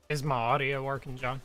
Is my audio working, John?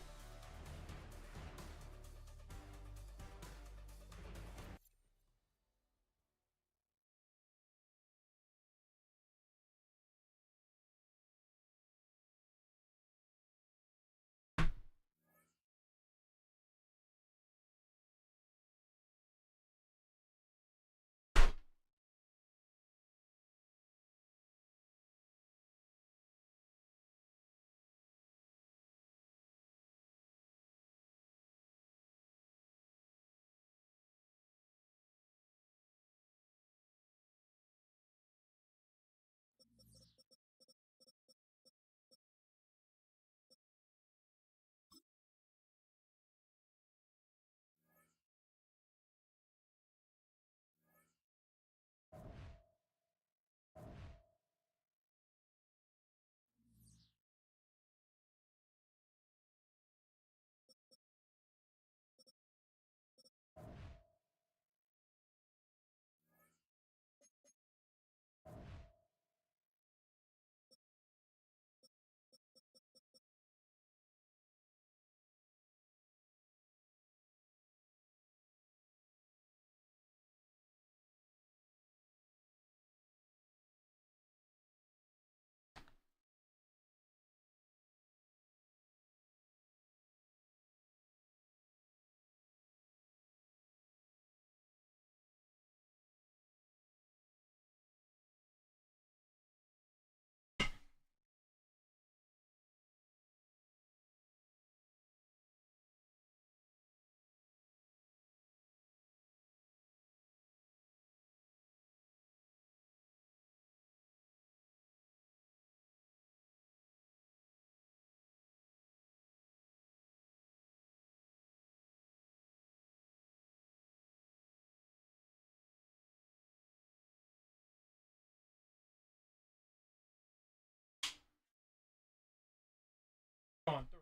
Going through.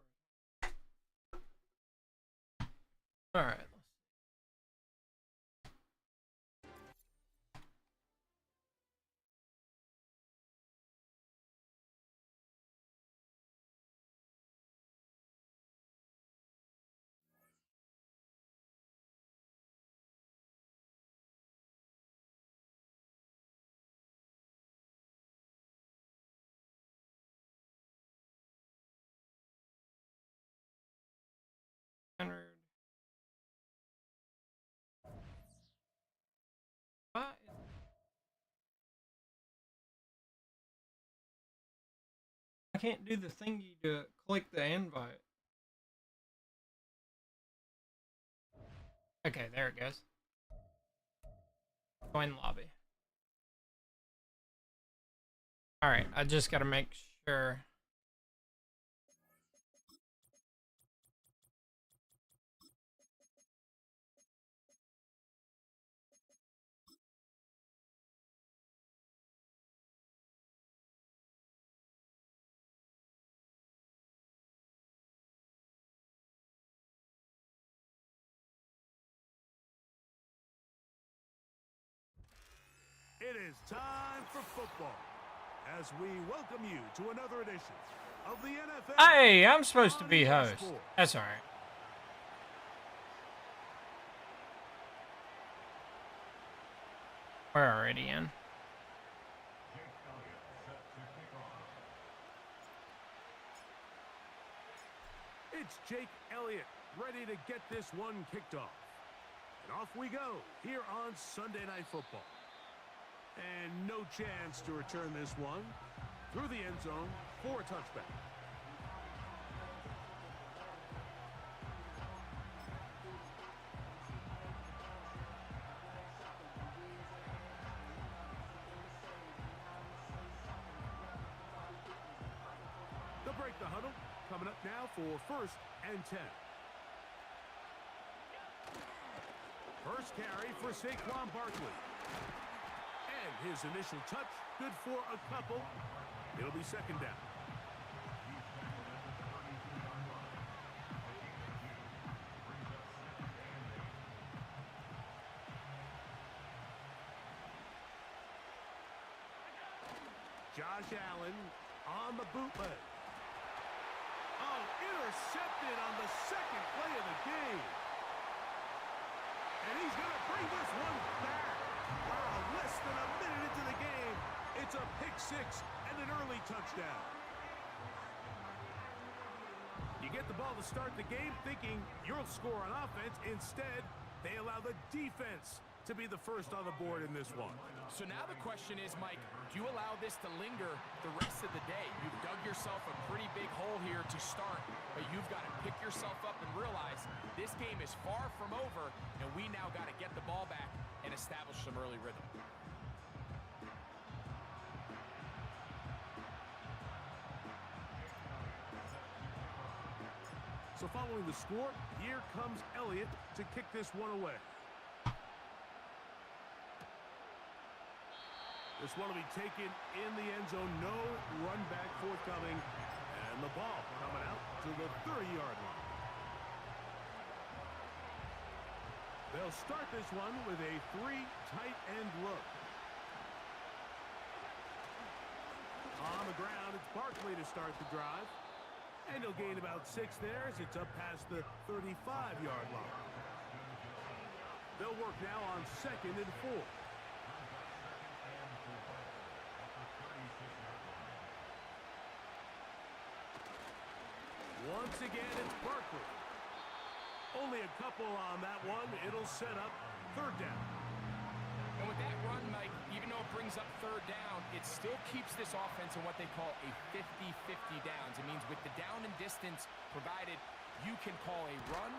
All right. I can't do the thingy to click the invite. Okay, there it goes. Join lobby. All right, I just got to make sure. It is time for football as we welcome you to another edition of the NFL. Hey, I'm supposed to be host. That's all right. We're already in. It's Jake Elliott ready to get this one kicked off. And off we go here on Sunday Night Football. And no chance to return this one through the end zone for a touchback. They'll break the huddle. Coming up now for 1st and 10. First carry for Saquon Barkley. And his initial touch, good for a couple. It'll be 2nd down. Josh Allen on the bootleg. Oh, intercepted on the second play of the game. And he's going to bring this one back. Wow, less than a minute into the game. It's a pick six and an early touchdown. You get the ball to start the game thinking you'll score on offense. Instead, they allow the defense to be the first on the board in this one. So now the question is, Mike, do you allow this to linger the rest of the day? You've dug yourself a pretty big hole here to start, but you've got to pick yourself up and realize this game is far from over, and we now got to get the ball back and establish some early rhythm. So following the score, here comes Elliott to kick this one away. This one will be taken in the end zone. No run back forthcoming. And the ball coming out to the 30-yard line. They'll start this one with a 3 tight end look. On the ground, it's Barkley to start the drive. And he'll gain about 6 there as it's up past the 35-yard line. They'll work now on 2nd and 4. Once again, it's Barkley. Only a couple on that one. It'll set up 3rd down. And with that run, Mike, even though it brings up 3rd down, it still keeps this offense in what they call a 50-50 downs. It means with the down and distance provided, you can call a run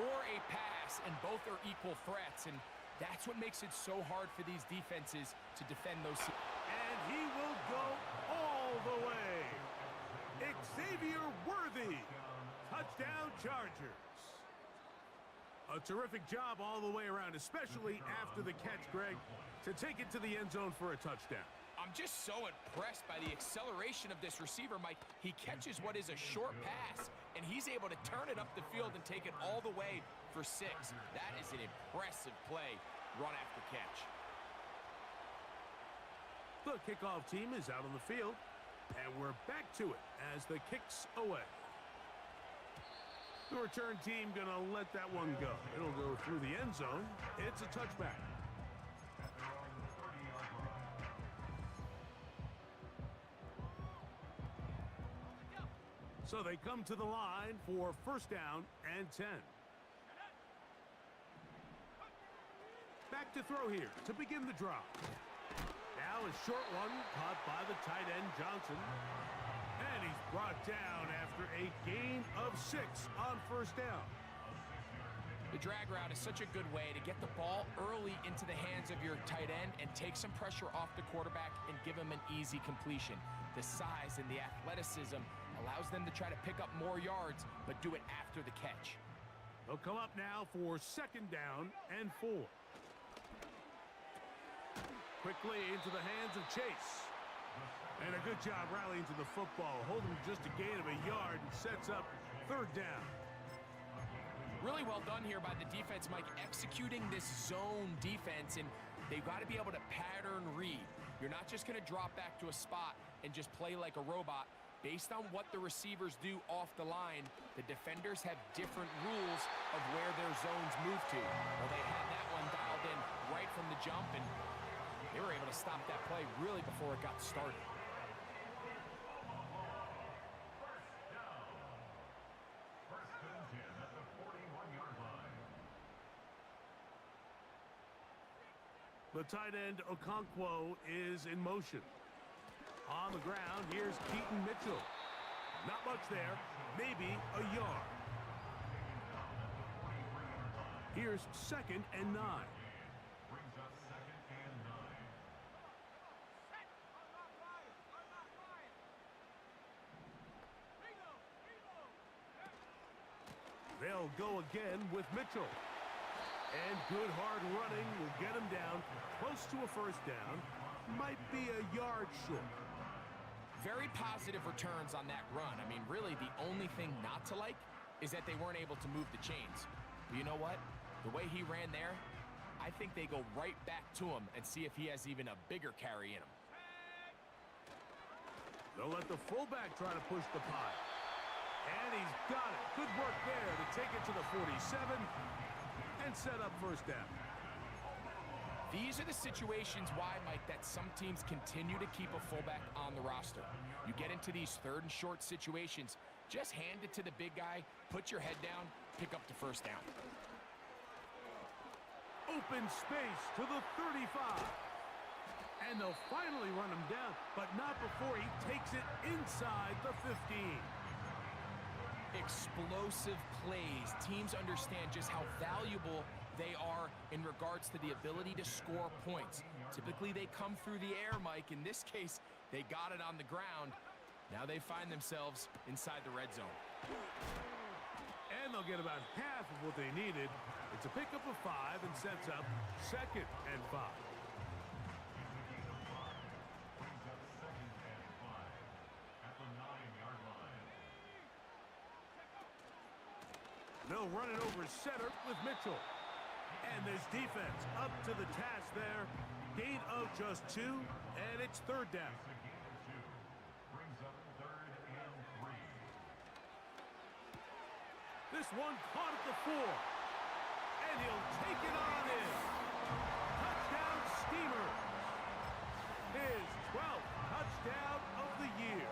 or a pass, and both are equal threats. And that's what makes it so hard for these defenses to defend those. And he will go all the way. Xavier Worthy. Touchdown Chargers. A terrific job all the way around, especially after the catch, Greg, to take it to the end zone for a touchdown. I'm just so impressed by the acceleration of this receiver, Mike. He catches what is a short pass, and he's able to turn it up the field and take it all the way for 6. That is an impressive play, run after catch. The kickoff team is out on the field, and we're back to it as the kick's away. The return team going to let that one go. It'll go through the end zone. It's a touchback. So they come to the line for 1st down and 10. Back to throw here to begin the drive. Now a short one caught by the tight end Johnson. And he's brought down after a gain of 6 on 1st down. The drag route is such a good way to get the ball early into the hands of your tight end and take some pressure off the quarterback and give him an easy completion. The size and the athleticism allows them to try to pick up more yards, but do it after the catch. They'll come up now for 2nd down and 4. Quickly into the hands of Chase. And a good job rallying to the football. Holding just a gain of a yard and sets up 3rd down. Really well done here by the defense, Mike, executing this zone defense, and they've got to be able to pattern read. You're not just going to drop back to a spot and just play like a robot. Based on what the receivers do off the line, the defenders have different rules of where their zones move to. Well, they had that one dialed in right from the jump, and they were able to stop that play really before it got started. The tight end Okonkwo is in motion. On the ground, here's Keaton Mitchell. Not much there, maybe a yard. Here's 2nd and 9. They'll go again with Mitchell. And good hard running will get him down close to a 1st down. Might be a yard short. Very positive returns on that run. I mean, really, the only thing not to like is that they weren't able to move the chains. But you know what? The way he ran there, I think they go right back to him and see if he has even a bigger carry in him. They'll let the fullback try to push the pile. And he's got it. Good work there to take it to the 47 and set up first down. These are the situations why, Mike, that some teams continue to keep a fullback on the roster. You get into these third and short situations, just hand it to the big guy, put your head down, pick up the first down. Open space to the 35. And they'll finally run him down, but not before he takes it inside the 15. Explosive plays. Teams understand just how valuable they are in regards to the ability to score points. Typically, they come through the air, Mike. In this case, they got it on the ground. Now they find themselves inside the red zone. And they'll get about half of what they needed. It's a pickup of 5 and sets up 2nd and 5. They'll run it over center with Mitchell. And this defense up to the task there. Gain of just 2, and it's 3rd down. This one caught at the 4. And he'll take it on in. Touchdown Steamer. His 12th touchdown of the year.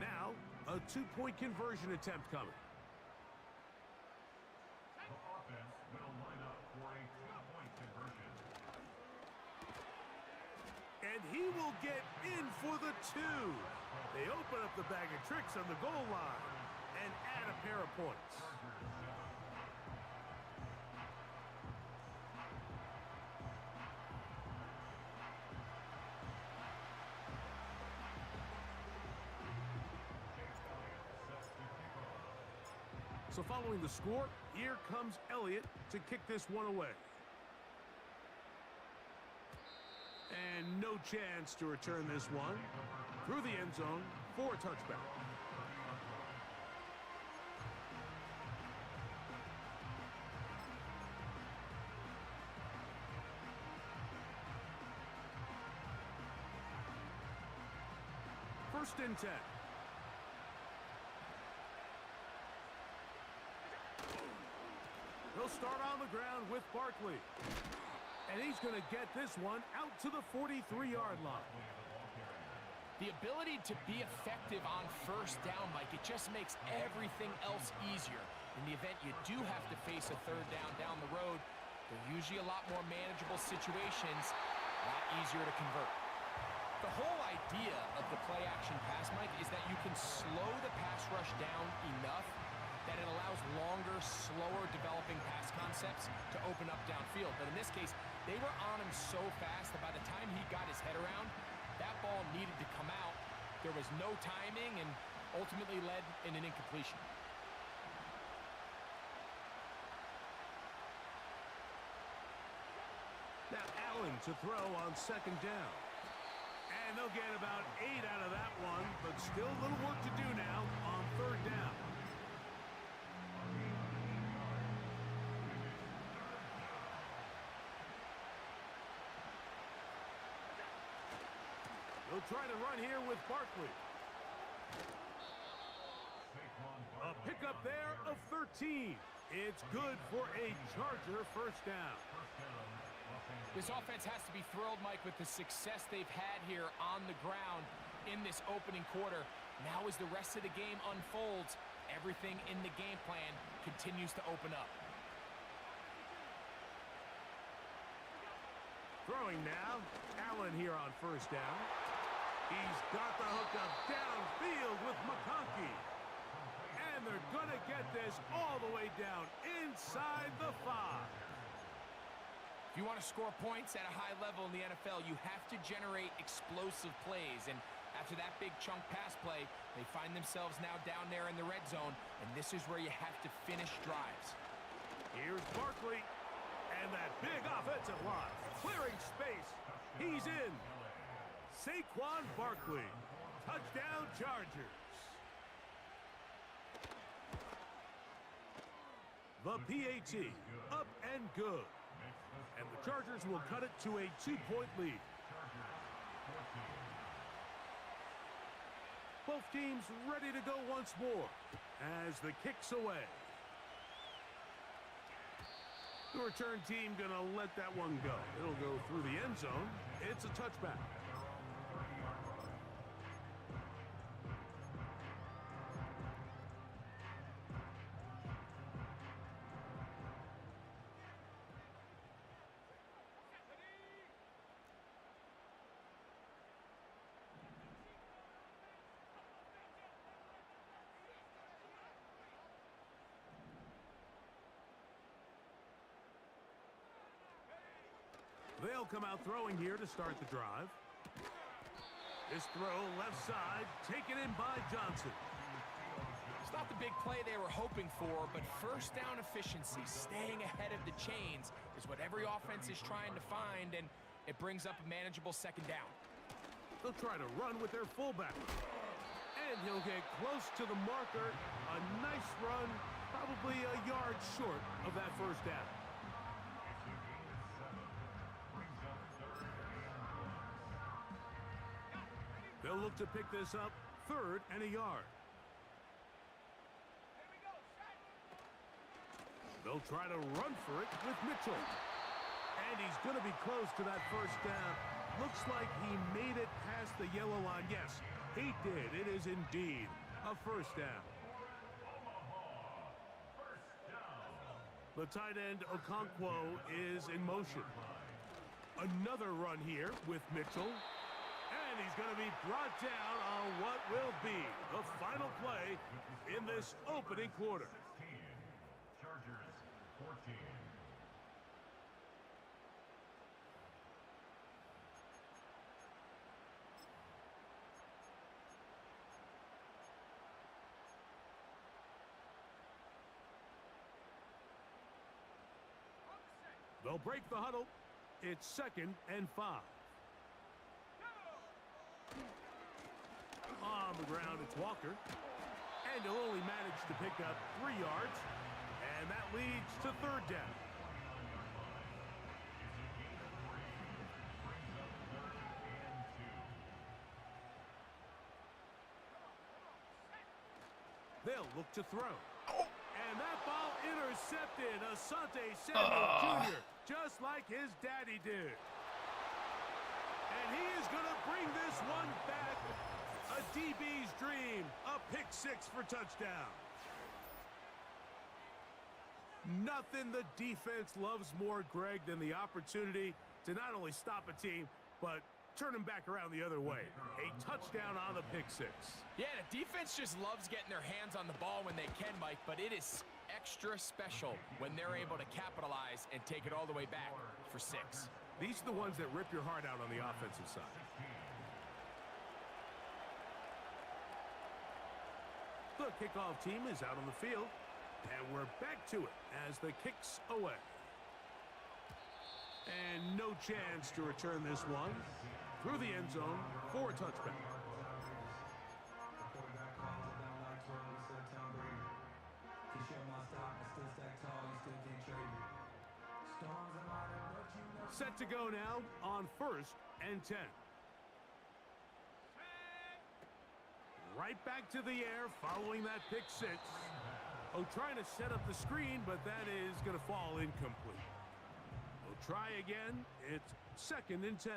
Now, a 2-point conversion attempt coming. The offense will line up for a 2-point conversion. And he will get in for the 2. They open up the bag of tricks on the goal line and add a pair of points. So following the score, here comes Elliott to kick this one away. And no chance to return this one through the end zone for a touchback. First and 10. He'll start on the ground with Barkley. And he's going to get this one out to the 43-yard line. The ability to be effective on first down, Mike, it just makes everything else easier. In the event you do have to face a third down the road, they're usually a lot more manageable situations, a lot easier to convert. The whole idea of the play-action pass, Mike, is that you can slow the pass rush down enough that it allows longer, slower developing pass concepts to open up downfield. But in this case, they were on him so fast that by the time he got his head around, that ball needed to come out. There was no timing and ultimately led in an incompletion. Now Allen to throw on 2nd down. And they'll get about 8 out of that one, but still a little work to do now on 3rd down. They'll try to run here with Barkley. A pickup there of 13. It's good for a Charger first down. This offense has to be thrilled, Mike, with the success they've had here on the ground in this opening quarter. Now as the rest of the game unfolds, everything in the game plan continues to open up. Throwing now, Allen here on first down. He's got the hookup downfield with McConkey. And they're going to get this all the way down inside the 5. If you want to score points at a high level in the NFL, you have to generate explosive plays. And after that big chunk pass play, they find themselves now down there in the red zone. And this is where you have to finish drives. Here's Barkley. And that big offensive line. Clearing space. He's in. Saquon Barkley. Touchdown Chargers. The PAT, up and good. And the Chargers will cut it to a 2-point lead. Both teams ready to go once more as the kick's away. The return team gonna let that one go. It'll go through the end zone. It's a touchback. They'll come out throwing here to start the drive. This throw left side, taken in by Johnson. It's not the big play they were hoping for, but first down efficiency, staying ahead of the chains, is what every offense is trying to find, and it brings up a manageable second down. They'll try to run with their fullback. And he'll get close to the marker. A nice run, probably a yard short of that first down. They'll look to pick this up, 3rd and a yard. They'll try to run for it with Mitchell. And he's going to be close to that first down. Looks like he made it past the yellow line. Yes, he did. It is indeed a first down. The tight end, Okonkwo, is in motion. Another run here with Mitchell. And he's going to be brought down on what will be the final play in this opening quarter. Chargers 14. They'll break the huddle. It's 2nd and 5. On the ground, it's Walker. And he'll only manage to pick up 3 yards. And that leads to 3rd down. They'll look to throw. And that ball intercepted. Asante Samuel Jr., just like his daddy did. And he is going to bring this one back. A DB's dream. A pick 6 for touchdown. Nothing the defense loves more, Greg, than the opportunity to not only stop a team, but turn them back around the other way. A touchdown on the pick 6. Yeah, the defense just loves getting their hands on the ball when they can, Mike, but it is extra special when they're able to capitalize and take it all the way back for 6. These are the ones that rip your heart out on the offensive side. The kickoff team is out on the field, and we're back to it as the kick's away. And no chance to return this one through the end zone for a touchback. Set to go now on 1st and 10. Right back to the air following that pick 6. Oh, trying to set up the screen, but that is going to fall incomplete. We'll try again. It's 2nd and 10.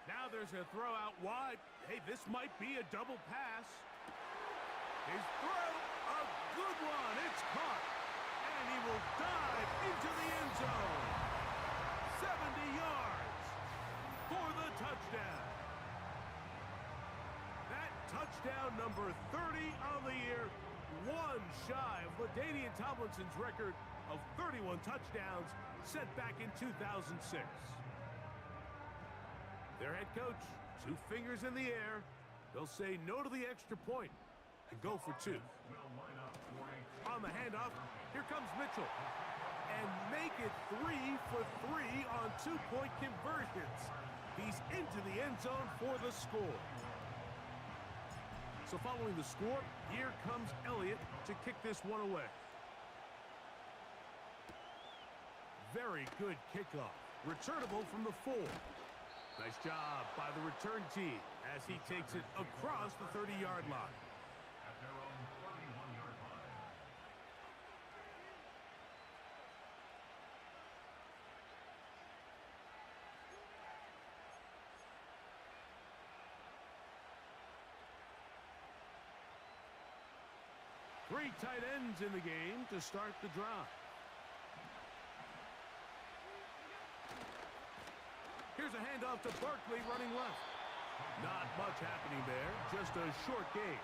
Now there's a throw out wide. Hey, this might be a double pass. His throw, a good one. It's caught. And he will dive into the end zone. 70 yards for the touchdown. That touchdown number 30 on the year, one shy of LaDainian Tomlinson's record of 31 touchdowns set back in 2006. Their head coach, 2 fingers in the air. They'll say no to the extra point and go for 2. On the handoff, here comes Mitchell. And make it 3 for 3 on 2-point conversions. He's into the end zone for the score. So following the score, here comes Elliott to kick this one away. Very good kickoff. Returnable from the 4. Nice job by the return team as he takes it across the 30-yard line. At their own 31-yard line. Three tight ends in the game to start the drive. Here's a handoff to Barkley running left. Not much happening there, just a short gain.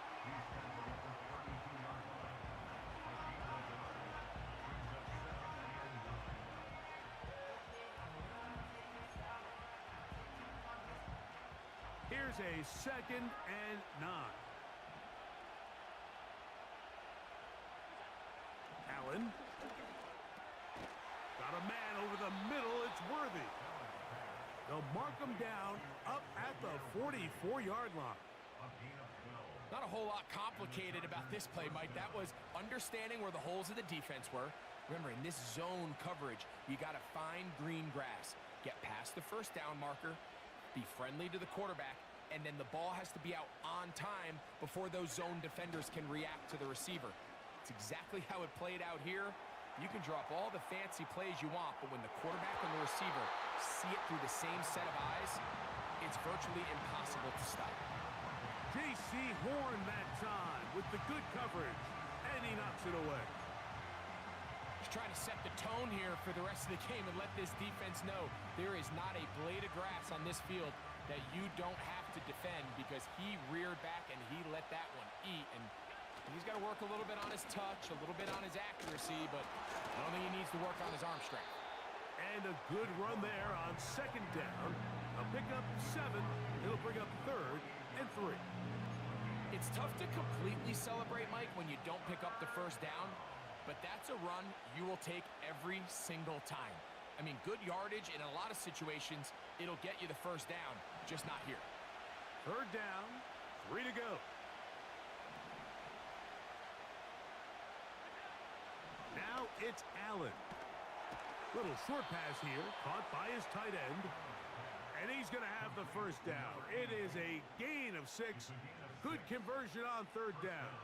Here's a 2nd and 9. Allen. Got a man over the middle, it's Worthy. They'll mark him down up at the 44-yard line. Not a whole lot complicated about this play, Mike. That was understanding where the holes of the defense were. Remember, in this zone coverage, you got to find green grass. Get past the first down marker, be friendly to the quarterback, and then the ball has to be out on time before those zone defenders can react to the receiver. It's exactly how it played out here. You can drop all the fancy plays you want, but when the quarterback and the receiver see it through the same set of eyes, it's virtually impossible to stop. J.C. Horn that time with the good coverage, and he knocks it away. He's trying to set the tone here for the rest of the game and let this defense know there is not a blade of grass on this field that you don't have to defend, because he reared back and he let that one eat. And he's got to work a little bit on his touch, a little bit on his accuracy, but I don't think he needs to work on his arm strength. And a good run there on 2nd down. A pickup 7. It'll bring up 3rd and 3. It's tough to completely celebrate, Mike, when you don't pick up the first down, but that's a run you will take every single time. I mean, good yardage in a lot of situations, it'll get you the first down, just not here. 3rd down, 3 to go. Now it's Allen. Little short pass here, caught by his tight end. And he's going to have the first down. It is a gain of 6. Good conversion on 3rd down.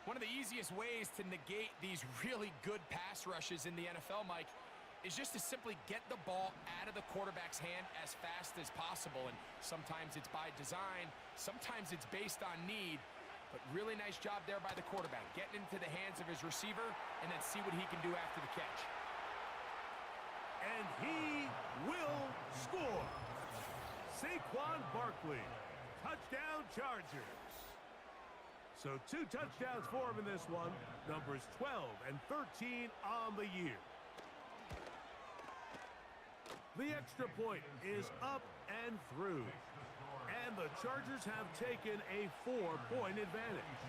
One of the easiest ways to negate these really good pass rushes in the NFL, Mike, is just to simply get the ball out of the quarterback's hand as fast as possible. And sometimes it's by design, sometimes it's based on need. But really nice job there by the quarterback, getting into the hands of his receiver and then see what he can do after the catch. And he will score. Saquon Barkley, touchdown Chargers. So 2 touchdowns for him in this one. Numbers 12 and 13 on the year. The extra point is up and through. And the Chargers have taken a 4-point advantage.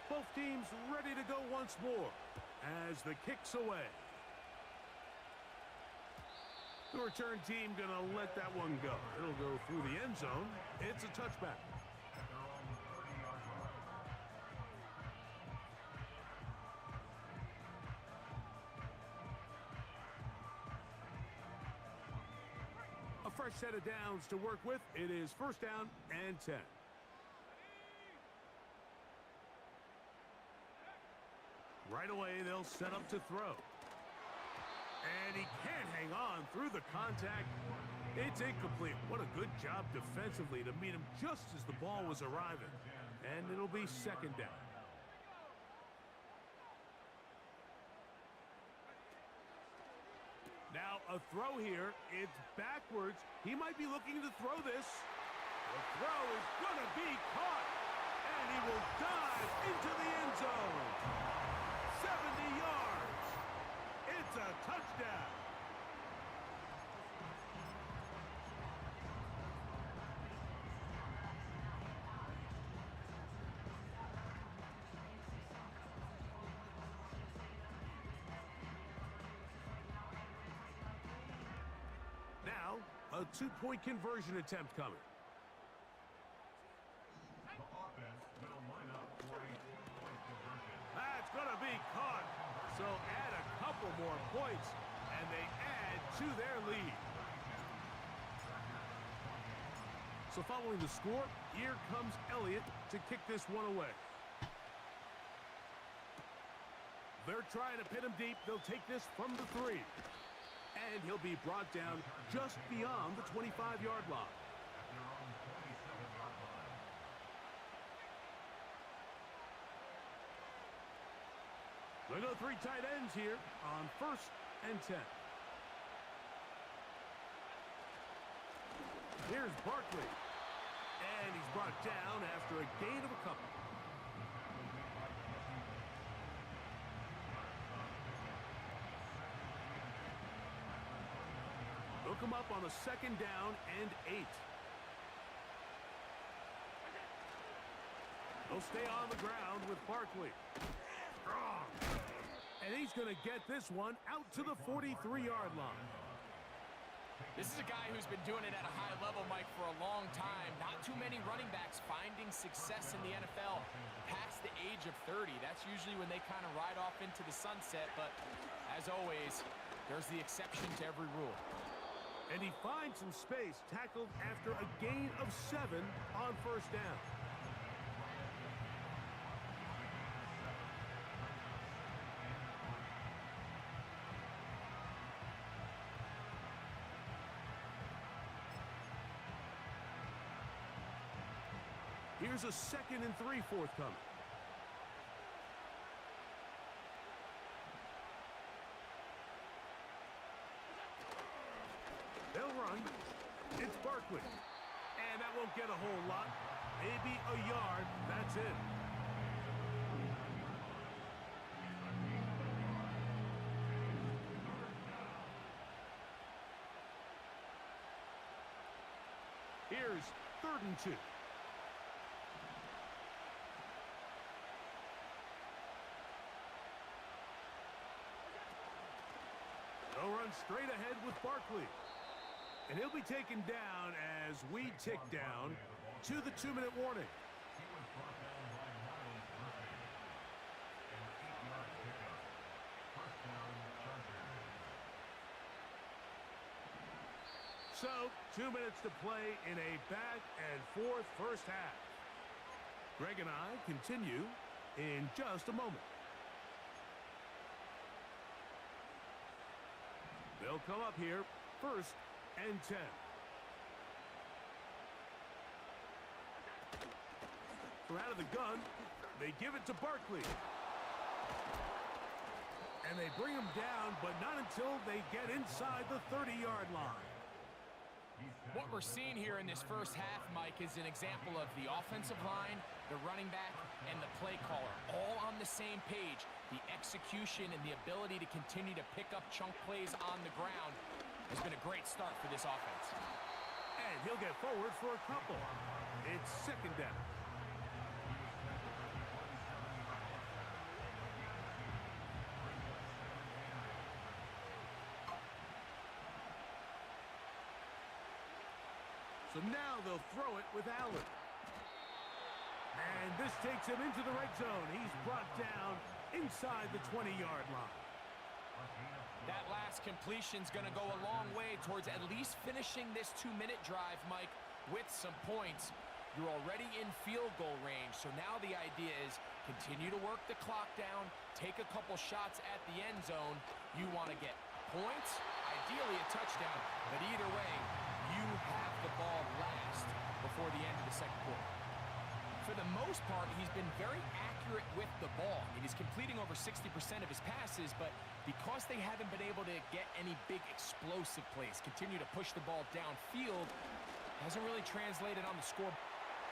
Both teams ready to go once more as the kick's away. The return team going to let that one go. It'll go through the end zone. It's a touchback. A fresh set of downs to work with. It is 1st down and 10. Right away, they'll set up to throw. And he can't hang on through the contact. It's incomplete. What a good job defensively to meet him just as the ball was arriving. And it'll be 2nd down. Now a throw here. It's backwards. He might be looking to throw this. The throw is going to be caught. And he will dive into the end zone. 70 yards. It's a touchdown. Now, a 2-point conversion attempt coming. couple more points, and they add to their lead. So following the score, here comes Elliott to kick this one away. They're trying to pin him deep. They'll take this from the 3. And he'll be brought down just beyond the 25-yard line. They go 3 tight ends here on 1st and 10. Here's Barkley. And he's brought down after a gain of a couple. They'll come up on a 2nd down and 8. They'll stay on the ground with Barkley. Strong. And he's going to get this one out to the 43-yard line. This is a guy who's been doing it at a high level, Mike, for a long time. Not too many running backs finding success in the NFL past the age of 30. That's usually when they kind of ride off into the sunset, but as always, there's the exception to every rule. And he finds some space, tackled after a gain of 7 on 1st down. Here's a 2nd and 3 forthcoming. They'll run. It's Barkley. And that won't get a whole lot. Maybe a yard. That's it. Here's 3rd and 2. They'll run straight ahead with Barkley. And he'll be taken down as we tick down to the 2-minute warning. So, 2 minutes to play in a back-and-forth first half. Greg and I continue in just a moment. They'll come up here, 1st and 10. From out of the gun, they give it to Barkley. And they bring him down, but not until they get inside the 30-yard line. What we're seeing here in this first half, Mike, is an example of the offensive line, the running back, and the play caller all on the same page. The execution and the ability to continue to pick up chunk plays on the ground has been a great start for this offense. And he'll get forward for a couple. It's 2nd down. So now they'll throw it with Allen. And this takes him into the red zone. He's brought down inside the 20-yard line. That last completion's going to go a long way towards at least finishing this 2-minute drive, Mike, with some points. You're already in field goal range, so now the idea is continue to work the clock down, take a couple shots at the end zone. You want to get points, ideally a touchdown, but either way, you have the ball last before the end of the second quarter. For the most part, he's been very accurate with the ball. He's completing over 60% of his passes, but because they haven't been able to get any big explosive plays, continue to push the ball downfield, hasn't really translated on the score.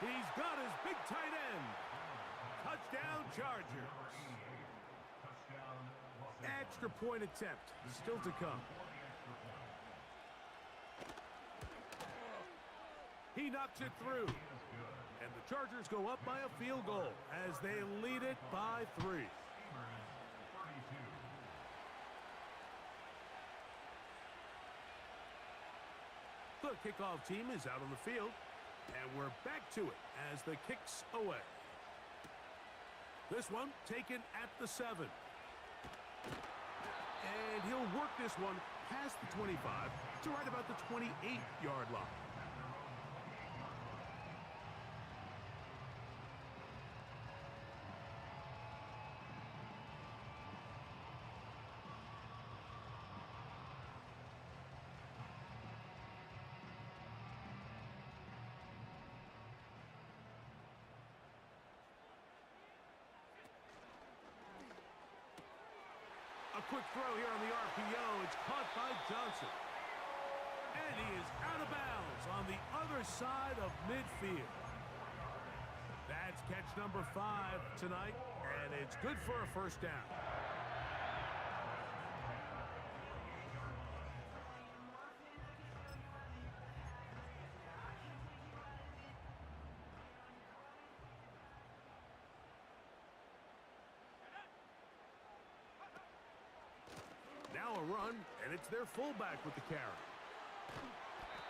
He's got his big tight end. Touchdown, Chargers. Extra point attempt still to come. He knocks it through. And the Chargers go up by a field goal as they lead it by 3. The kickoff team is out on the field, and we're back to it as the kick's away. This one taken at the 7. And he'll work this one past the 25 to right about the 28-yard line. A quick throw here on the RPO. It's caught by Johnson. And he is out of bounds on the other side of midfield. That's catch number 5 tonight, and it's good for a first down. Now a run, and it's their fullback with the carry.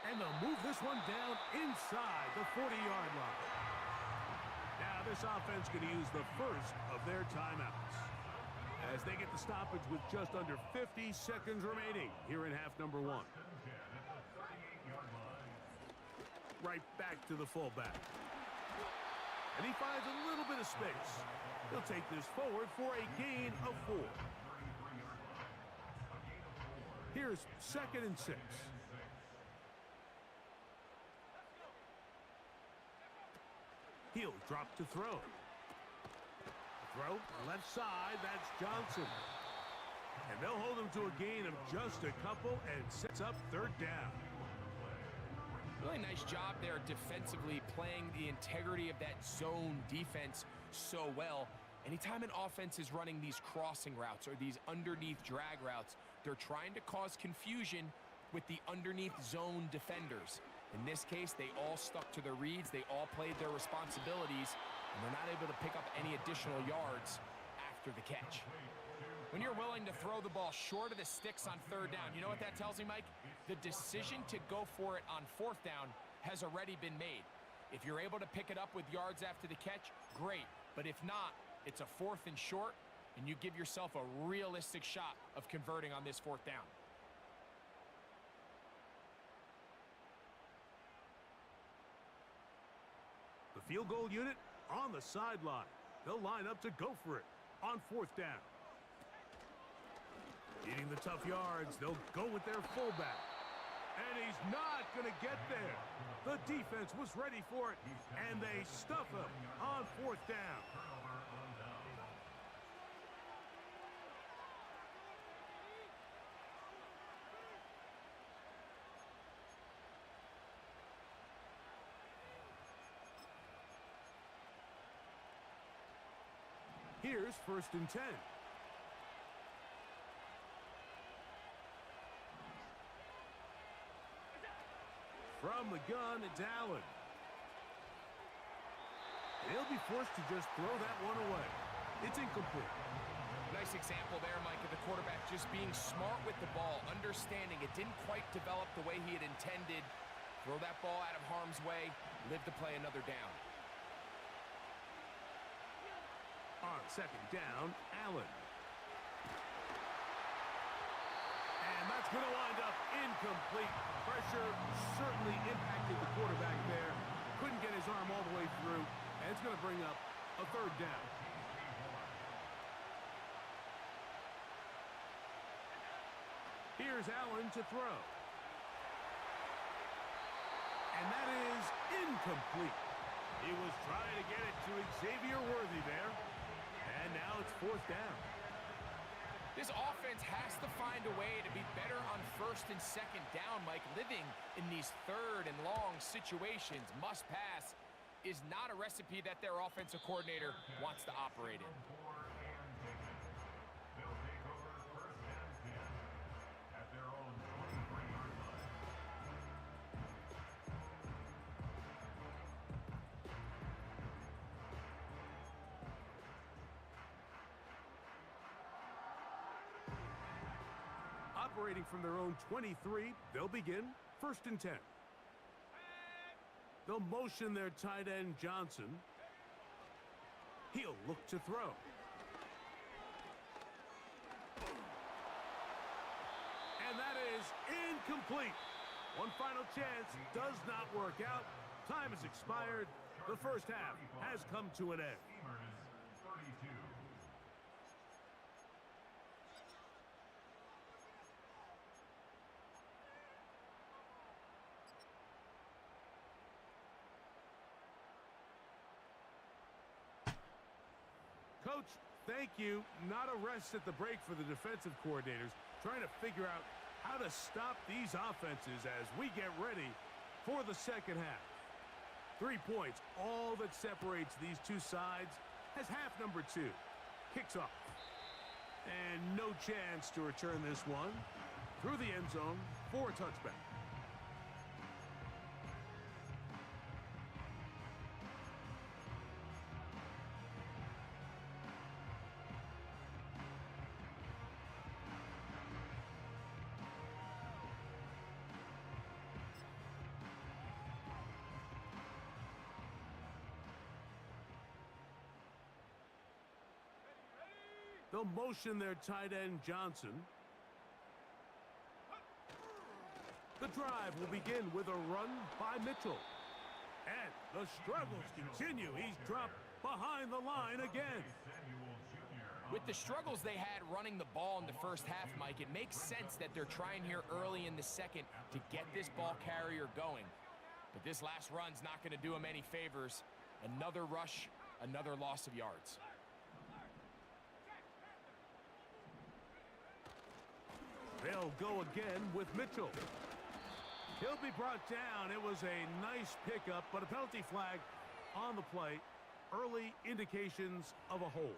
And they'll move this one down inside the 40-yard line. Now this offense going to use the first of their timeouts as they get the stoppage with just under 50 seconds remaining here in half number 1. Right back to the fullback. And he finds a little bit of space. He'll take this forward for a gain of 4. Here's 2nd and 6. He'll drop to throw. Throw, left side, that's Johnson. And they'll hold him to a gain of just a couple and sets up 3rd down. Really nice job there defensively, playing the integrity of that zone defense so well. Anytime an offense is running these crossing routes or these underneath drag routes, they're trying to cause confusion with the underneath zone defenders. In this case, they all stuck to their reads, they all played their responsibilities, and they're not able to pick up any additional yards after the catch. When you're willing to throw the ball short of the sticks on 3rd down, you know what that tells me, Mike? The decision to go for it on 4th down has already been made. If you're able to pick it up with yards after the catch, great. But if not, it's a 4th and short, and you give yourself a realistic shot of converting on this 4th down. The field goal unit on the sideline. They'll line up to go for it on 4th down. Needing the tough yards, they'll go with their fullback. And he's not going to get there. The defense was ready for it, and they stuff him on 4th down. Here's 1st and 10. From the gun, it's Allen. He'll be forced to just throw that one away. It's incomplete. Nice example there, Mike, of the quarterback just being smart with the ball, understanding it didn't quite develop the way he had intended. Throw that ball out of harm's way, live to play another down. On 2nd down, Allen. And that's going to wind up incomplete. Pressure certainly impacted the quarterback there. Couldn't get his arm all the way through. And it's going to bring up a 3rd down. Here's Allen to throw. And that is incomplete. He was trying to get it to Xavier Worthy there. And now it's 4th down. This offense has to find a way to be better on 1st and 2nd down, Mike. Living in these 3rd and long situations, must pass, is not a recipe that their offensive coordinator wants to operate in. They'll take over 1st and 10 at their own 23-yard line. Operating from their own 23, they'll begin 1st and 10. They'll motion their tight end, Johnson. He'll look to throw. And that is incomplete. One final chance does not work out. Time has expired. The first half has come to an end. Steelers 32. Coach, thank you. Not a rest at the break for the defensive coordinators, trying to figure out how to stop these offenses as we get ready for the second half. 3 points, all that separates these two sides, as half number 2 kicks off. And no chance to return this one through the end zone for a touchback. They'll motion their tight end, Johnson. The drive will begin with a run by Mitchell. And the struggles continue. He's dropped behind the line again. With the struggles they had running the ball in the first half, Mike, it makes sense that they're trying here early in the second to get this ball carrier going. But this last run's not going to do him any favors. Another rush, another loss of yards. They'll go again with Mitchell. He'll be brought down. It was a nice pickup, but a penalty flag on the play. Early indications of a hold.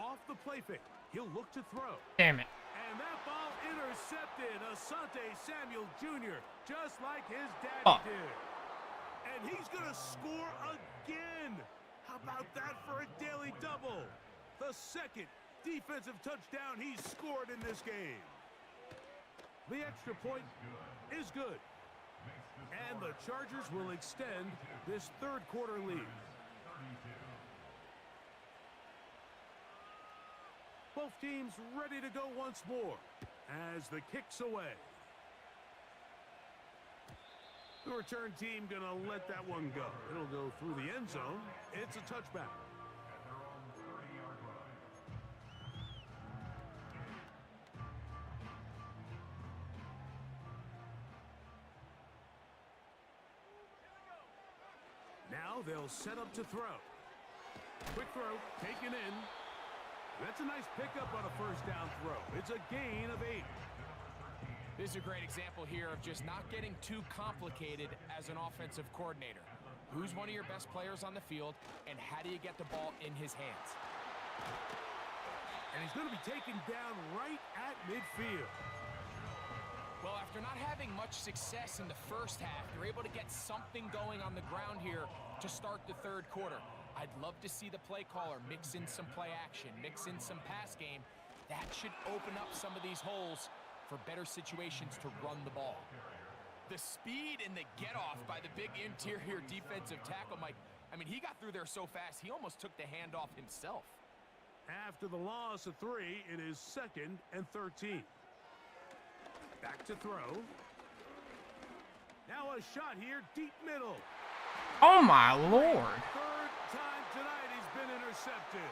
Off the play fake. He'll look to throw. Damn it. And that ball intercepted. Asante Samuel Jr., just like his daddy did. And he's going to score again. How about that for a daily double? The second defensive touchdown he's scored in this game. The extra point is good. And the Chargers will extend this third quarter lead. Both teams ready to go once more as the kick's away. The return team going to let that one go. It'll go through the end zone. It's a touchback. At their own 30-yard line. Now they'll set up to throw. Quick throw, taken in. That's a nice pickup on a first down throw. It's a gain of 8. This is a great example here of just not getting too complicated as an offensive coordinator. Who's one of your best players on the field, and how do you get the ball in his hands? And he's going to be taken down right at midfield. Well, after not having much success in the first half, they're able to get something going on the ground here to start the third quarter. I'd love to see the play caller mix in some play action, mix in some pass game. That should open up some of these holes for better situations to run the ball. The speed and the get-off by the big interior defensive tackle, Mike, I mean, he got through there so fast, he almost took the handoff himself. After the loss of 3, it is 2nd and 13. Back to throw. Now a shot here, deep middle. Oh my Lord. Third time tonight he's been intercepted.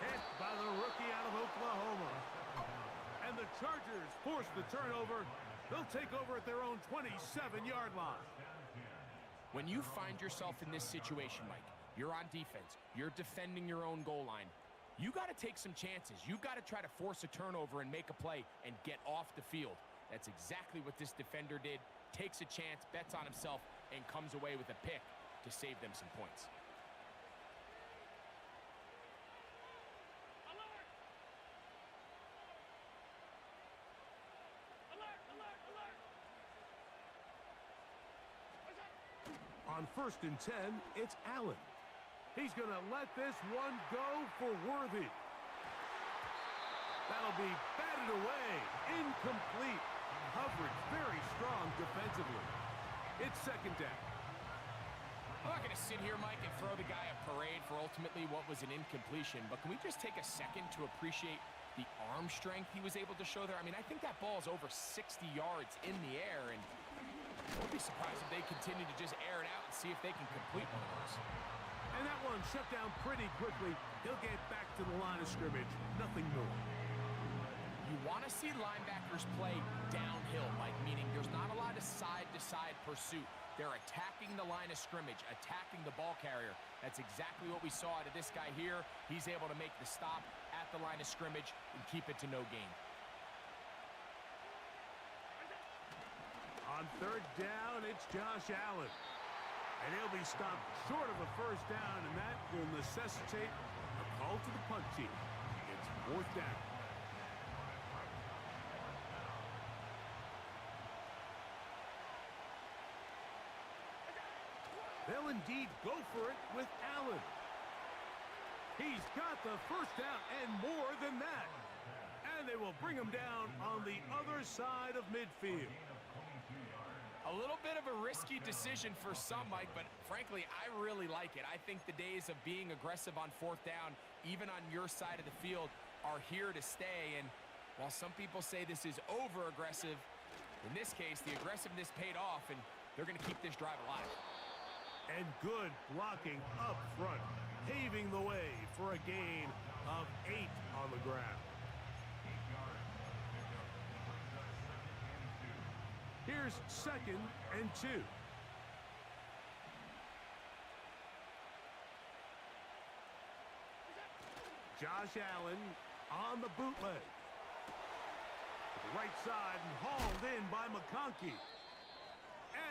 Hit by the rookie out of Oklahoma. And the Chargers force the turnover. They'll take over at their own 27-yard line. When you find yourself in this situation, Mike, you're on defense, you're defending your own goal line, you got to take some chances. You got to try to force a turnover and make a play and get off the field. That's exactly what this defender did. Takes a chance, bets on himself, and comes away with a pick to save them some points. first and 10, it's Allen. He's going to let this one go for Worthy. That'll be batted away. Incomplete. Coverage very strong defensively. It's second down. I'm not going to sit here, Mike, and throw the guy a parade for ultimately what was an incompletion, but can we just take a second to appreciate the arm strength he was able to show there? I mean, I think that ball is over 60 yards in the air, and I won't be surprised if they continue to just air it out and see if they can complete one of those. And that one shut down pretty quickly. He'll get back to the line of scrimmage. Nothing more. You want to see linebackers play downhill, Mike, meaning there's not a lot of side-to-side pursuit. They're attacking the line of scrimmage, attacking the ball carrier. That's exactly what we saw out of this guy here. He's able to make the stop at the line of scrimmage and keep it to no gain. On third down, it's Josh Allen. And he'll be stopped short of a first down, and that will necessitate a call to the punt team. It's fourth down. They'll indeed go for it with Allen. He's got the first down and more than that. And they will bring him down on the other side of midfield. A little bit of a risky decision for some, Mike, but frankly, I really like it. I think the days of being aggressive on fourth down, even on your side of the field, are here to stay. And while some people say this is over-aggressive, in this case, the aggressiveness paid off, and they're going to keep this drive alive. And good blocking up front, paving the way for a gain of 8 on the ground. Here's second and 2. Josh Allen on the bootleg. Right side and hauled in by McConkey.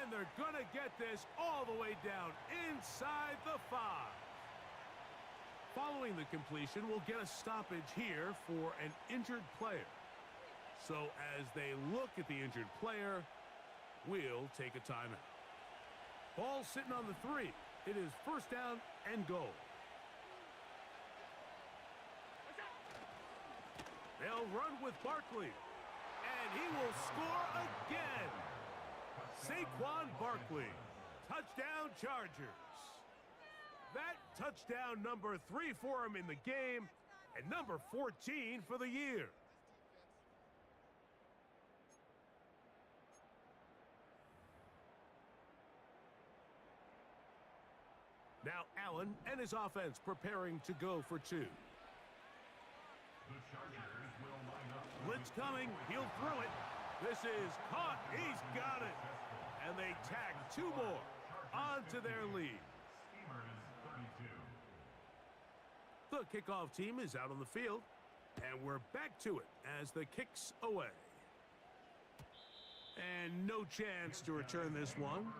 And they're going to get this all the way down inside the 5. Following the completion, we'll get a stoppage here for an injured player. So as they look at the injured player, we'll take a timeout. Ball sitting on the 3. It is first down and goal. They'll run with Barkley. And he will score again. Saquon Barkley, touchdown Chargers. That touchdown number 3 for him in the game, and number 14 for the year. Now Allen and his offense preparing to go for 2. The Chargers will line up. Blitz coming, he'll throw it. This is caught, he's got it. And they tag 2 more onto their lead. Steamers 32. The kickoff team is out on the field, and we're back to it as the kick's away. And no chance to return this one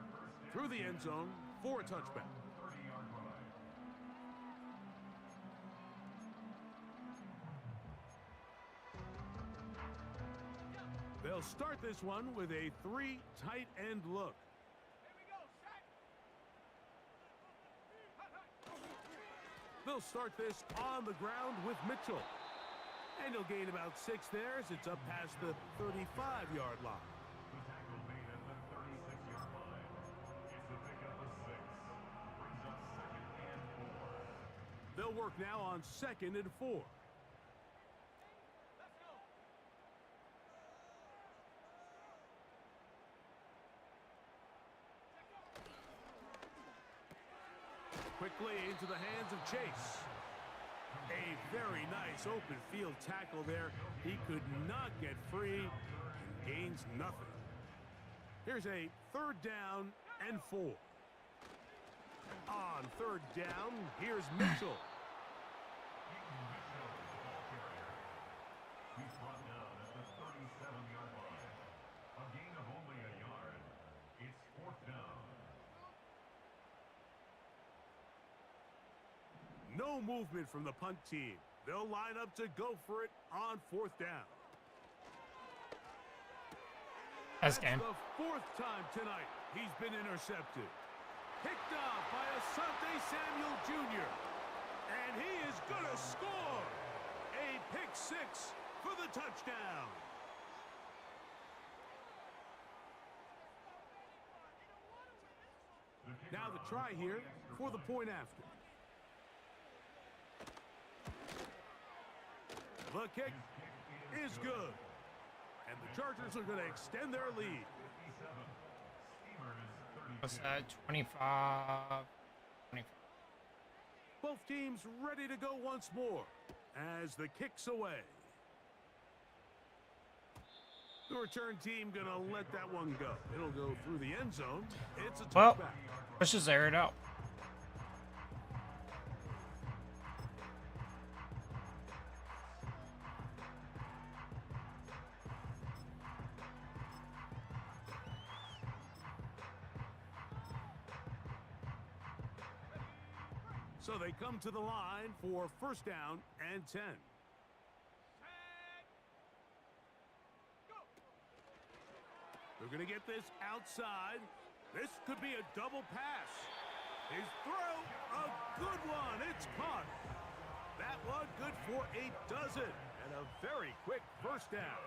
through the end zone for a touchback. 30-yard line. They'll start this one with a 3 tight end look. They'll start this on the ground with Mitchell. And he'll gain about 6 there as it's up past the 35-yard line. The tackle made at the 36-yard line. It's a pickup of 6. Brings up second and 4. They'll work now on second and 4. Quickly into the hands of Chase. A very nice open field tackle there. He could not get free and gains nothing. Here's a third down and 4. On third down, here's Mitchell. He's brought down at the 37-yard line. A gain of only a yard. It's fourth down. No movement from the punt team. They'll line up to go for it on fourth down. That's game. The 4th time tonight he's been intercepted. Picked off by Asante Samuel Jr. And he is going to score. A pick six for the touchdown. Now the try here for the point after. The kick is good. And the Chargers are going to extend their lead. What's that? 25. 25. Both teams ready to go once more as the kick's away. The return team going to let that one go. It'll go through the end zone. It's a Well, touchback. let's just air it out. So they come to the line for first down and 10. They're going to get this outside. This could be a double pass. His throw, a good one. It's caught. That one good for a dozen. And a very quick first down.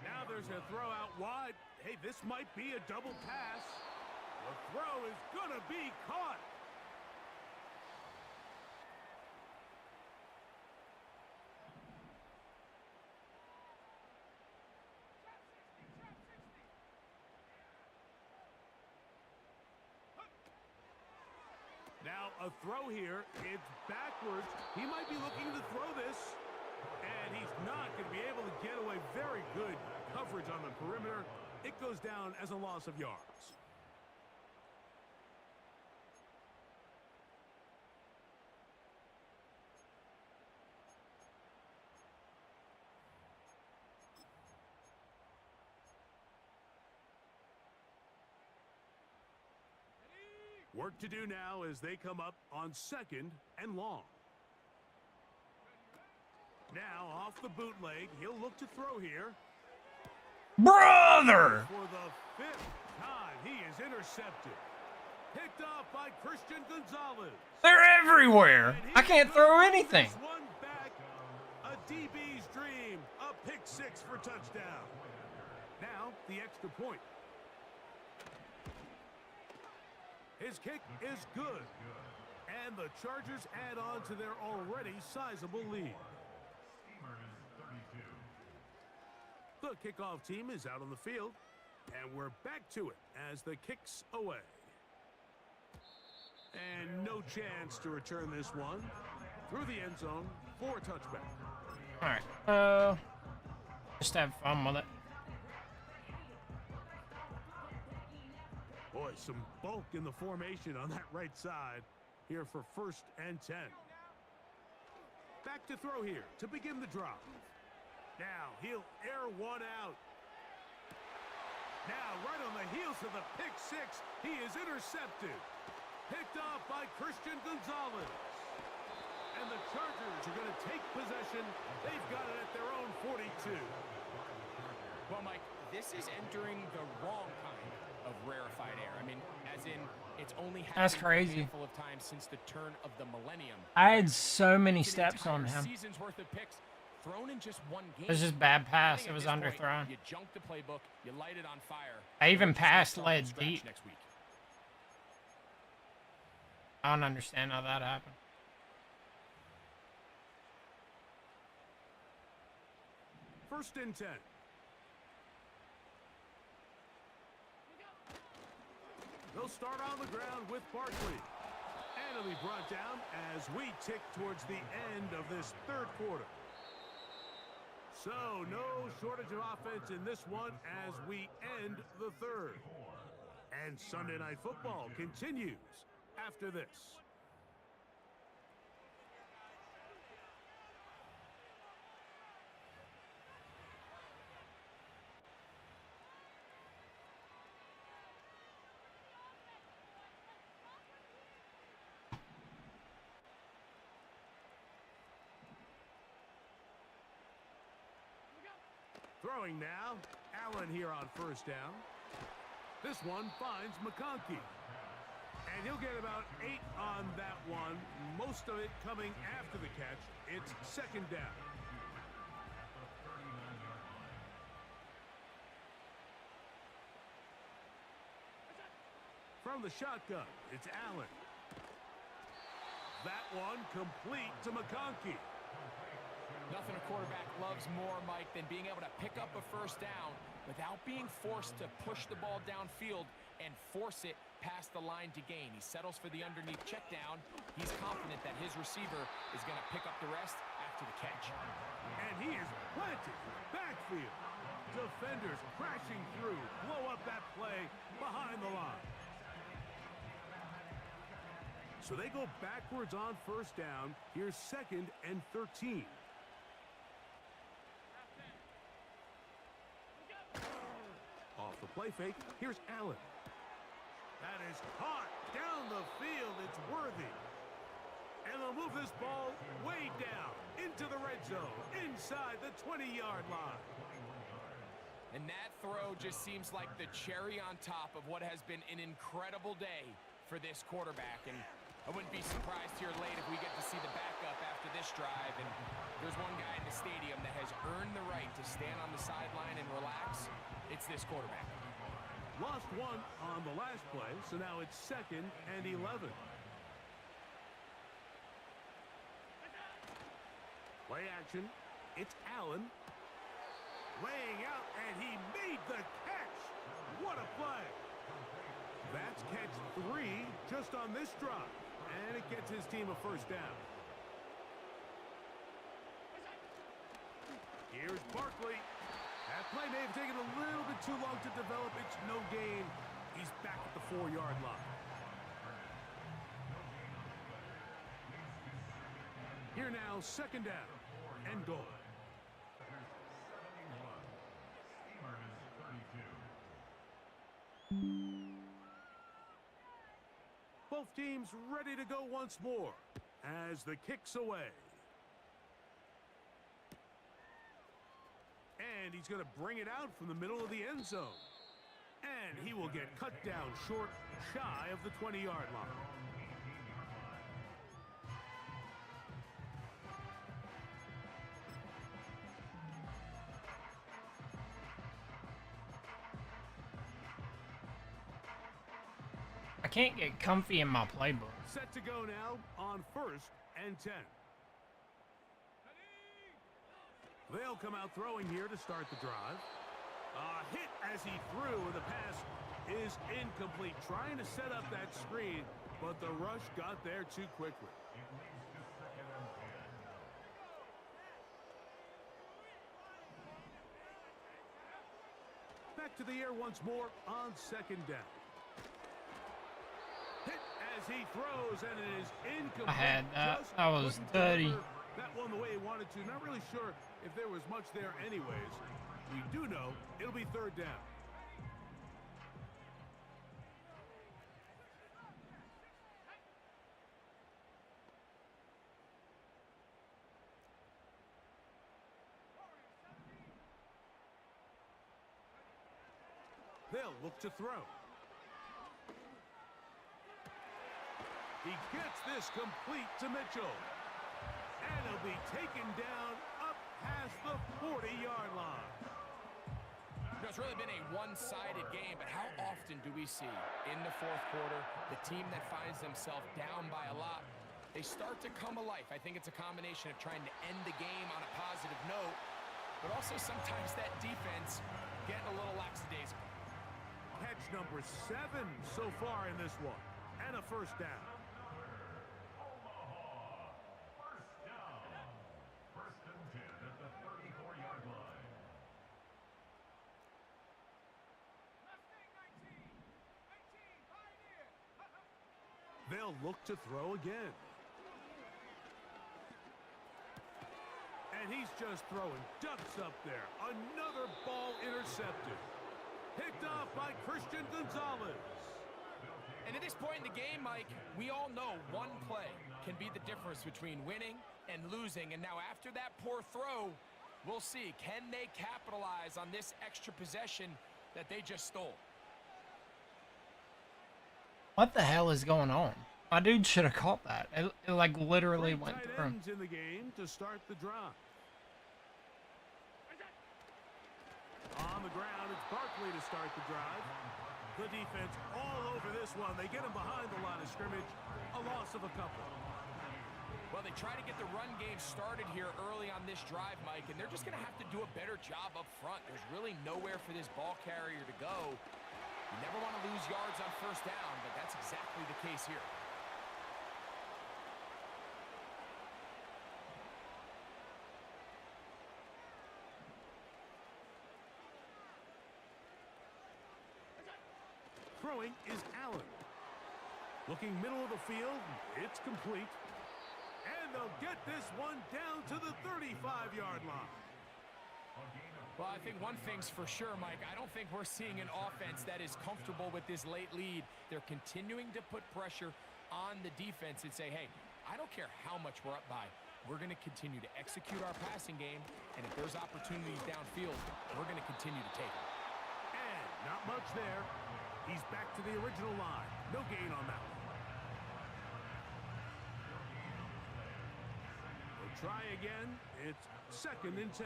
Now there's a throw out wide. Hey, this might be a double pass. The throw is going to be caught. Now a throw here. It's backwards. He might be looking to throw this. And he's not going to be able to get away. Very good coverage on the perimeter. It goes down as a loss of yards. Work to do now as they come up on second and long. Now off the bootleg, he'll look to throw here. Brother! For the fifth time, he is intercepted. Picked off by Christian Gonzalez. They're everywhere. I can't throw anything. This one back, a DB's dream, a pick six for touchdown. Now the extra point. His kick is good. And the Chargers add on to their already sizable lead. The kickoff team is out on the field, and we're back to it as the kick's away. And no chance to return this one through the end zone for a touchback. All right. Just have fun with it. Boy, some bulk in the formation on that right side here for first and 10. Back to throw here to begin the drop. Now he'll air one out. Now right on the heels of the pick six, he is intercepted. Picked off by Christian Gonzalez. And the Chargers are going to take possession. They've got it at their own 42. Well, Mike, this is entering the wrong kind of rarefied air. I mean, as in, it's only That's happened crazy. a handful of times since the turn of the millennium. I had so many It's an steps on entire him. Season's worth of picks thrown in just one game. It was just bad I pass. think It at was this point, underthrown. You junk the playbook, you light it on fire. I even We're just gonna passed start from lead scratch deep. next week. I don't understand how that happened. First and 10. They'll start on the ground with Barkley. And it'll be brought down as we tick towards the end of this third quarter. So no shortage of offense in this one as we end the third. And Sunday Night Football continues after this. Throwing now, Allen here on first down. This one finds McConkey. And he'll get about 8 on that one, most of it coming after the catch. It's second down. From the shotgun, it's Allen. That one complete to McConkey. Nothing a quarterback loves more, Mike, than being able to pick up a first down without being forced to push the ball downfield and force it past the line to gain. He settles for the underneath check down. He's confident that his receiver is going to pick up the rest after the catch. And he is planted backfield. Defenders crashing through, blow up that play behind the line. So they go backwards on first down. Here's 2nd and 13. Off the play fake, here's Allen. That is caught down the field. It's worthy. And they'll move this ball way down into the red zone, inside the 20-yard line. And that throw just seems like the cherry on top of what has been an incredible day for this quarterback. And I wouldn't be surprised here late if we get to see the backup after this drive. And there's one guy in the stadium that has earned the right to stand on the sideline and relax. It's this quarterback. Lost one on the last play, so now it's 2nd and 11. Play action. It's Allen. Laying out, and he made the catch. What a play. That's catch 3 just on this drive. And it gets his team a first down. Here's Barkley. That play may have taken a little bit too long to develop. It's no gain. He's back at the 4-yard line. Here now, 2nd down and goal. Both teams ready to go once more as the kick's away. And he's going to bring it out from the middle of the end zone. And he will get cut down short, shy of the 20-yard line. I can't get comfy in my playbook. Set to go now on 1st and 10. They'll come out throwing here to start the drive. A hit as he threw, and the pass is incomplete. Trying to set up that screen, but the rush got there too quickly. Back to the air once more on 2nd down. Hit as he throws, and it is incomplete. I had that. Just That was couldn't dirty. deliver that one the way he wanted to. Not really sure if there was much there anyways. We do know it'll be 3rd down. They'll look to throw. He gets this complete to Mitchell. And he'll be taken down up past the 40-yard line. You know, it's really been a one-sided game, but how often do we see in the 4th quarter the team that finds themselves down by a lot, they start to come alive. I think it's a combination of trying to end the game on a positive note, but also sometimes that defense getting a little lackadaisical. Catch number 7 so far in this one. And a first down. They'll look to throw again. And he's just throwing ducks up there. Another ball intercepted. Picked off by Christian Gonzalez. And at this point in the game, Mike, we all know one play can be the difference between winning and losing. And now after that poor throw, We'll see. Can they capitalize on this extra possession that they just stole? What the hell is going on? My dude should have caught that. It like literally Three went tight through him. ends in the game to start the drive. On the ground, it's Barkley to start the drive. The defense all over this one. They get him behind the line of scrimmage. A loss of a couple. Well, they try to get the run game started here early on this drive, Mike, and they're just going to have to do a better job up front. There's really nowhere for this ball carrier to go. You never want to lose yards on first down, but that's exactly the case here. Throwing is Allen. Looking middle of the field, it's complete. And they'll get this one down to the 35-yard line. Well, I think one thing's for sure, Mike. I don't think we're seeing an offense that is comfortable with this late lead. They're continuing to put pressure on the defense and say, hey, I don't care how much we're up by. We're going to continue to execute our passing game, and if there's opportunities downfield, we're going to continue to take them. And not much there. He's back to the original line. No gain on that one. We'll try again. It's 2nd and 10.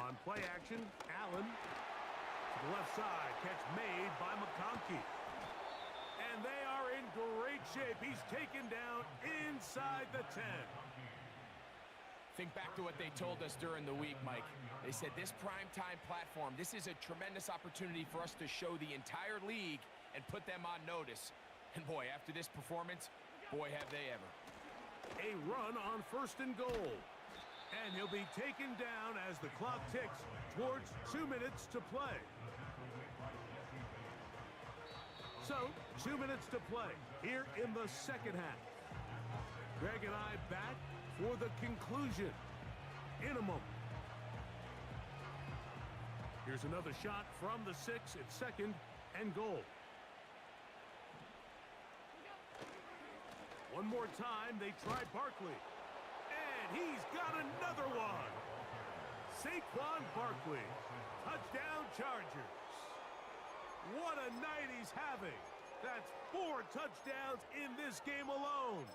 On play action, Allen to the left side. Catch made by McConkey. And they are in great shape. He's taken down inside the 10. Think back to what they told us during the week, Mike. They said this primetime platform, this is a tremendous opportunity for us to show the entire league and put them on notice. And boy, after this performance, boy, have they ever. A run on 1st and goal. And he'll be taken down as the clock ticks towards 2 minutes to play. So, 2 minutes to play here in the second half. Greg and I back for the conclusion in a moment. Here's another shot from the 6 at 2nd and goal. One more time, they try Barkley. And he's got another one. Saquon Barkley. Touchdown Chargers. What a night he's having. That's 4 touchdowns in this game alone.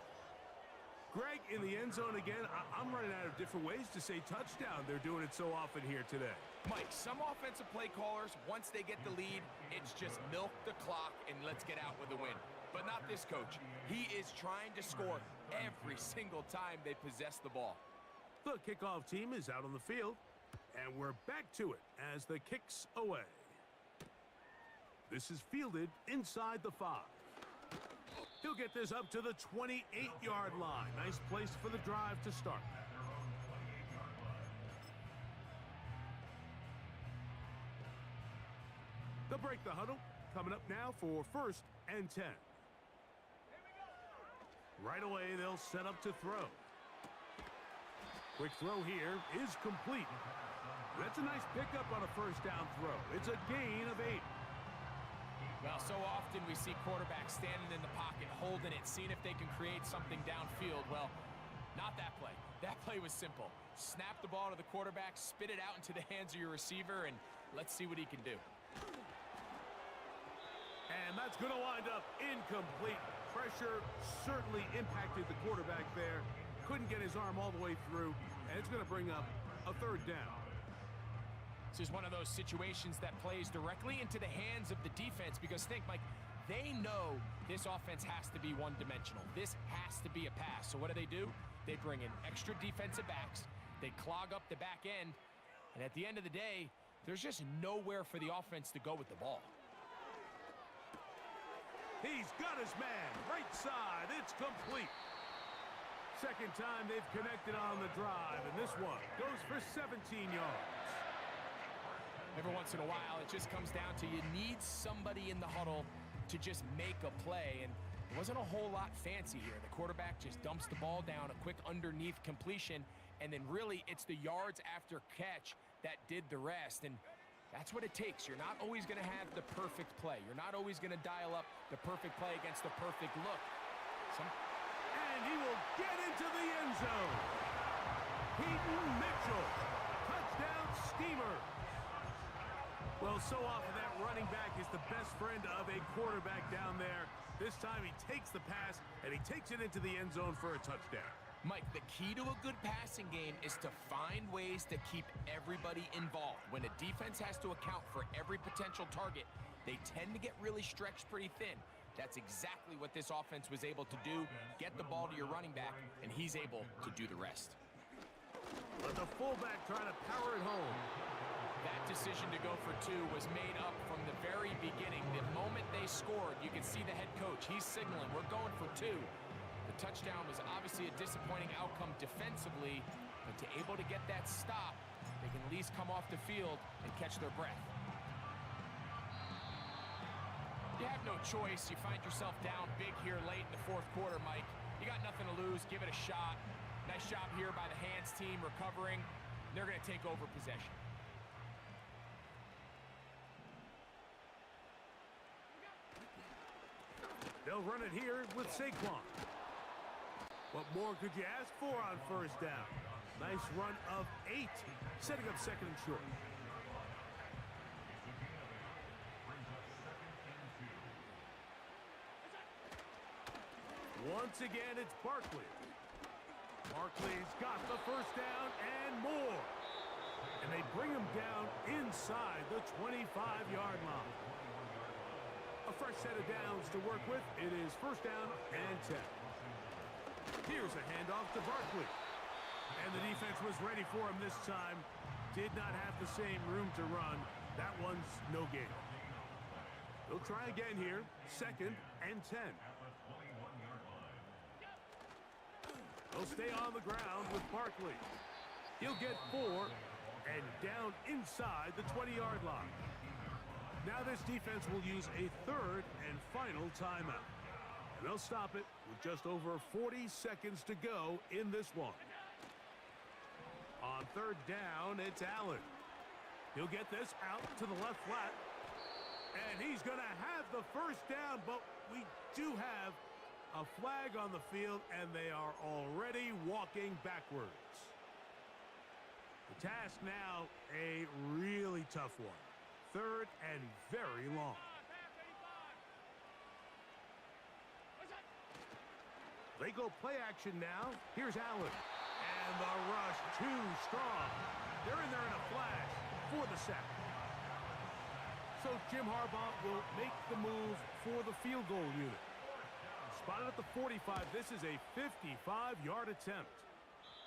Greg, in the end zone again, I'm running out of different ways to say touchdown. They're doing it so often here today. Mike, some offensive play callers, once they get the lead, it's just milk the clock and let's get out with a win. But not this coach. He is trying to score every single time they possess the ball. The kickoff team is out on the field, and we're back to it as the kick's away. This is fielded inside the 5. He'll get this up to the 28-yard line. Nice place for the drive to start. They'll break the huddle. Coming up now for 1st and 10. Right away, they'll set up to throw. Quick throw here is complete. That's a nice pickup on a 1st down throw. It's a gain of 8. Well, so often we see quarterbacks standing in the pocket, holding it, seeing if they can create something downfield. Well, not that play. That play was simple. Snap the ball to the quarterback, spit it out into the hands of your receiver, and let's see what he can do. And that's going to wind up incomplete. Pressure certainly impacted the quarterback there. Couldn't get his arm all the way through, and it's going to bring up a 3rd down. This is one of those situations that plays directly into the hands of the defense because think, Mike, they know this offense has to be one-dimensional. This has to be a pass. So what do? They bring in extra defensive backs. They clog up the back end. And at the end of the day, there's just nowhere for the offense to go with the ball. He's got his man. Right side. It's complete. Second time they've connected on the drive, and this one goes for 17 yards. Every once in a while, it just comes down to you need somebody in the huddle to just make a play, and it wasn't a whole lot fancy here. The quarterback just dumps the ball down, a quick underneath completion, and then really it's the yards after catch that did the rest. And That's what it takes. You're not always going to have the perfect play. You're not always going to dial up the perfect play against the perfect look. And he will get into the end zone. Peyton Mitchell, touchdown Steamer. Well, so often that running back is the best friend of a quarterback down there. This time he takes the pass, and he takes it into the end zone for a touchdown. Mike, the key to a good passing game is to find ways to keep everybody involved. When a defense has to account for every potential target, they tend to get really stretched pretty thin. That's exactly what this offense was able to do. Get the ball to your running back, and he's able to do the rest. But the fullback trying to power it home. That decision to go for two was made up from the very beginning. The moment they scored, you can see the head coach. He's signaling, we're going for two. The touchdown was obviously a disappointing outcome defensively, but to able to get that stop, they can at least come off the field and catch their breath. You have no choice. You find yourself down big here late in the fourth quarter, Mike. You got nothing to lose. Give it a shot. Nice job here by the hands team recovering. They're going to take over possession. They'll run it here with Saquon. What more could you ask for on first down? Nice run of 8, setting up second and short. Once again, it's Barkley. Barkley's got the first down and more. And they bring him down inside the 25-yard line. A fresh set of downs to work with. It is first down and 10. Here's a handoff to Barkley. And the defense was ready for him this time. Did not have the same room to run. That one's no gain. They'll try again here. Second and 10. They'll stay on the ground with Barkley. He'll get 4 and down inside the 20-yard line. Now this defense will use a third and final timeout. And they'll stop it with just over 40 seconds to go in this one. On third down, it's Allen. He'll get this out to the left flat. And he's going to have the first down, but we do have a flag on the field, and they are already walking backwards. The task now, a really tough one. Third and very long. They go play action now. Here's Allen. And the rush too strong. They're in there in a flash for the sack. So Jim Harbaugh will make the move for the field goal unit. Spotted at the 45. This is a 55-yard attempt.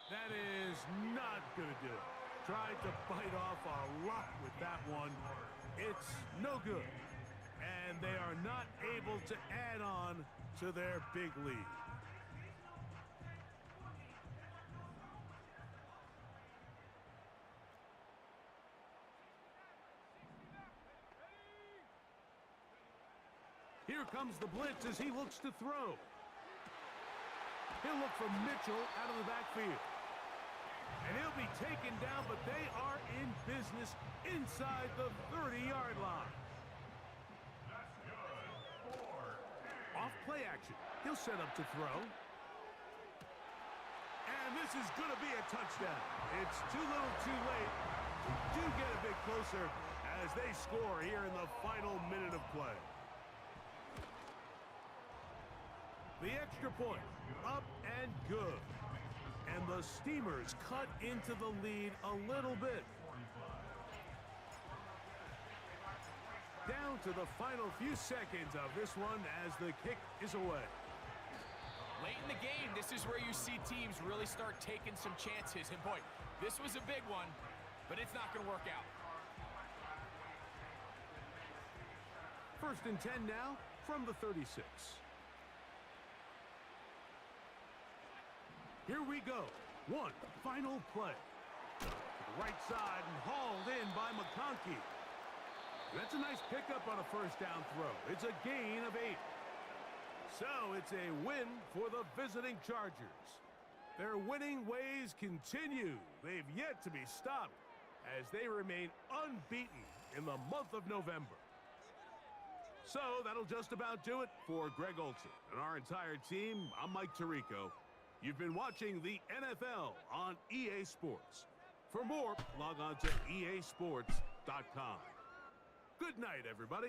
That is not going to do it. Tried to bite off a lot with that one. It's no good. And they are not able to add on to their big lead. Here comes the blitz as he looks to throw. He'll look for Mitchell out of the backfield. And he'll be taken down, but they are in business inside the 30-yard line. Off play action. He'll set up to throw. And this is going to be a touchdown. It's too little too late. We do get a bit closer as they score here in the final minute of play. The extra point, up and good. And the Steamers cut into the lead a little bit. Down to the final few seconds of this one as the kick is away. Late in the game, this is where you see teams really start taking some chances. And boy, this was a big one, but it's not going to work out. First and 10 now from the 36. Here we go. One final play. To the right side and hauled in by McConkey. That's a nice pickup on a first down throw. It's a gain of 8. So it's a win for the visiting Chargers. Their winning ways continue. They've yet to be stopped. as they remain unbeaten in the month of November. So that'll just about do it for Greg Olson and our entire team. I'm Mike Tirico. You've been watching the NFL on EA Sports. For more, log on to easports.com. Good night, everybody.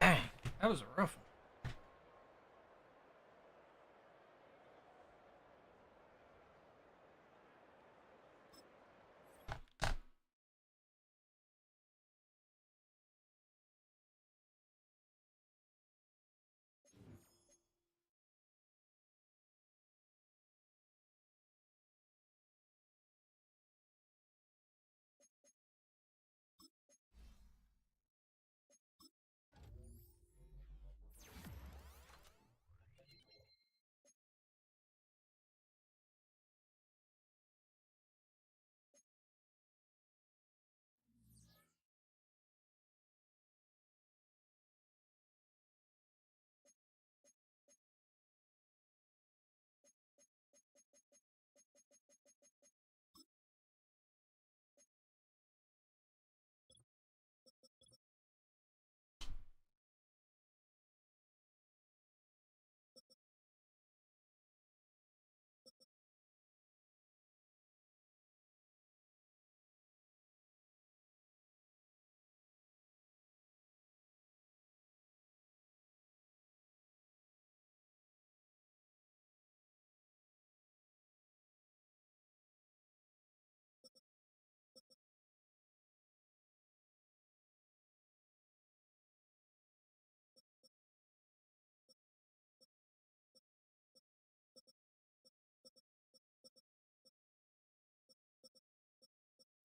Dang, that was a rough one.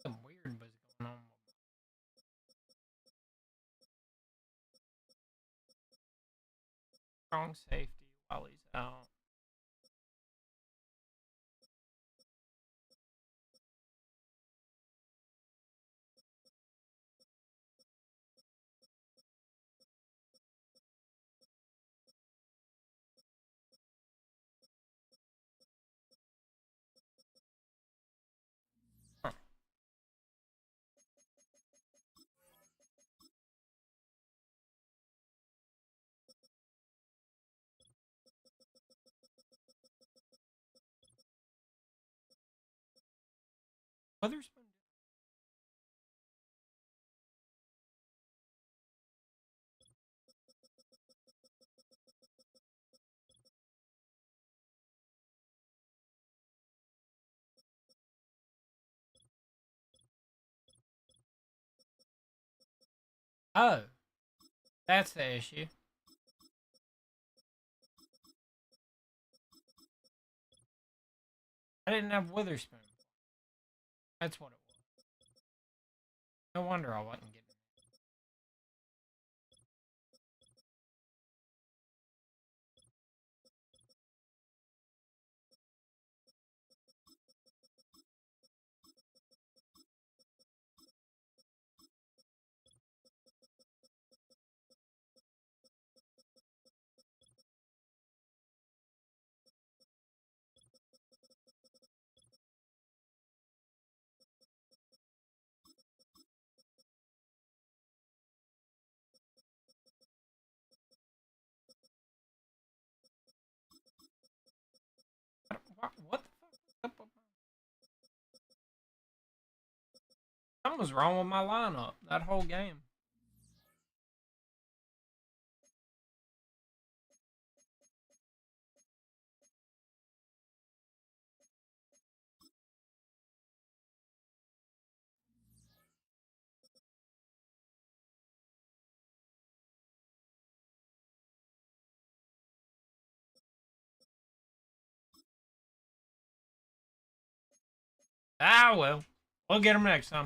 Something weird was going on. Strong safety while he's out. Huh. Witherspoon. Oh, that's the issue. I didn't have Witherspoon. That's what it was. No wonder I wasn't getting. What the fuck was up with something was wrong with my lineup that whole game. Ah, well. We'll get them next time.